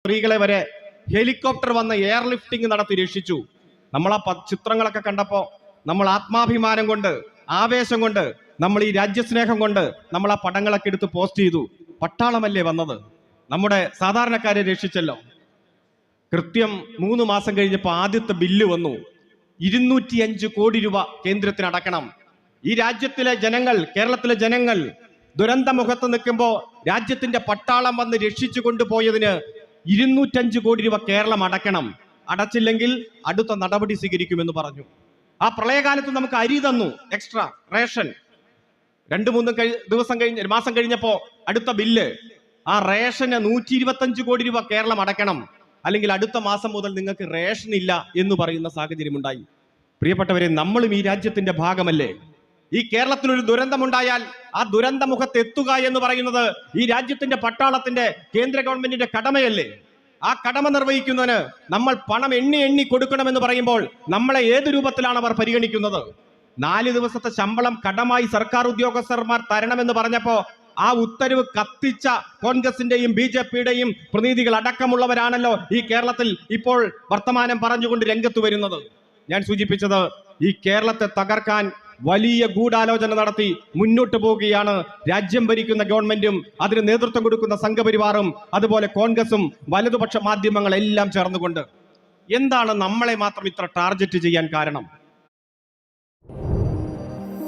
സ്ത്രീകളെ വരെ ഹെലികോപ്റ്റർ വന്ന് എയർലിഫ്റ്റിംഗ് നടത്തി രക്ഷിച്ചു. നമ്മൾ ആ ചിത്രങ്ങളൊക്കെ കണ്ടപ്പോൾ നമ്മൾ ആത്മാഭിമാനം കൊണ്ട്, ആവേശം കൊണ്ട്, നമ്മൾ ഈ രാജ്യസ്നേഹം കൊണ്ട് നമ്മൾ ആ പടങ്ങളൊക്കെ എടുത്ത് പോസ്റ്റ് ചെയ്തു. പട്ടാളമല്ലേ വന്നത്, നമ്മുടെ സാധാരണക്കാരെ രക്ഷിച്ചല്ലോ. കൃത്യം 3 മാസം കഴിഞ്ഞപ്പോൾ ആദ്യത്തെ ബില്ല് വന്നു. 205 കോടി രൂപ കേന്ദ്രത്തിന് അടക്കണം. ഈ രാജ്യത്തിലെ ജനങ്ങൾ, കേരളത്തിലെ ജനങ്ങൾ ദുരന്തമുഖത്ത് നിൽക്കുമ്പോൾ രാജ്യത്തിന്റെ പട്ടാളം വന്ന് രക്ഷിച്ചു കൊണ്ടുപോയതിന് 205 കോടി രൂപ കേരളം അടക്കണം. അടച്ചില്ലെങ്കിൽ അടുത്ത നടപടി സ്വീകരിക്കുമെന്ന് പറഞ്ഞു. ആ പ്രളയകാലത്ത് നമുക്ക് അരി തന്നു, എക്സ്ട്രാ റേഷൻ. 2-3 മാസം കഴിഞ്ഞപ്പോ അടുത്ത ബില്ല്. ആ റേഷന് 125 കോടി രൂപ കേരളം അടക്കണം, അല്ലെങ്കിൽ അടുത്ത മാസം മുതൽ നിങ്ങൾക്ക് റേഷൻ ഇല്ല എന്ന് പറയുന്ന സാഹചര്യം ഉണ്ടായി. പ്രിയപ്പെട്ടവരെ, നമ്മളും ഈ രാജ്യത്തിന്റെ ഭാഗമല്ലേ? ഈ കേരളത്തിലൊരു ദുരന്തമുണ്ടായാൽ ആ ദുരന്തമുഖത്ത് എത്തുക എന്ന് പറയുന്നത് ഈ രാജ്യത്തിന്റെ പട്ടാളത്തിന്റെ, കേന്ദ്ര ഗവൺമെന്റിന്റെ കടമയല്ലേ? ആ കടമ നിർവഹിക്കുന്നതിന് നമ്മൾ പണം എണ്ണി കൊടുക്കണമെന്ന് പറയുമ്പോൾ നമ്മളെ ഏത് രൂപത്തിലാണ് അവർ പരിഗണിക്കുന്നത്? 4 ദിവസത്തെ ശമ്പളം കടമായി സർക്കാർ ഉദ്യോഗസ്ഥന്മാർ തരണമെന്ന് പറഞ്ഞപ്പോ ആ ഉത്തരവ് കത്തിച്ച കോൺഗ്രസിന്റെയും BJPയുടെയും പ്രതിനിധികൾ അടക്കമുള്ളവരാണല്ലോ ഈ കേരളത്തിൽ ഇപ്പോൾ വർത്തമാനം പറഞ്ഞുകൊണ്ട് രംഗത്ത് വരുന്നത്. ഞാൻ സൂചിപ്പിച്ചത്, ഈ കേരളത്തെ തകർക്കാൻ വലിയ ഗൂഢാലോചന നടത്തി മുന്നോട്ട് പോവുകയാണ് രാജ്യം ഭരിക്കുന്ന ഗവൺമെന്റും അതിന് നേതൃത്വം കൊടുക്കുന്ന സംഘപരിവാറും അതുപോലെ കോൺഗ്രസും വലതുപക്ഷ മാധ്യമങ്ങളെല്ലാം ചേർന്നുകൊണ്ട്. എന്താണ് നമ്മളെ മാത്രം ഇത്ര ടാർഗറ്റ് ചെയ്യാൻ കാരണം?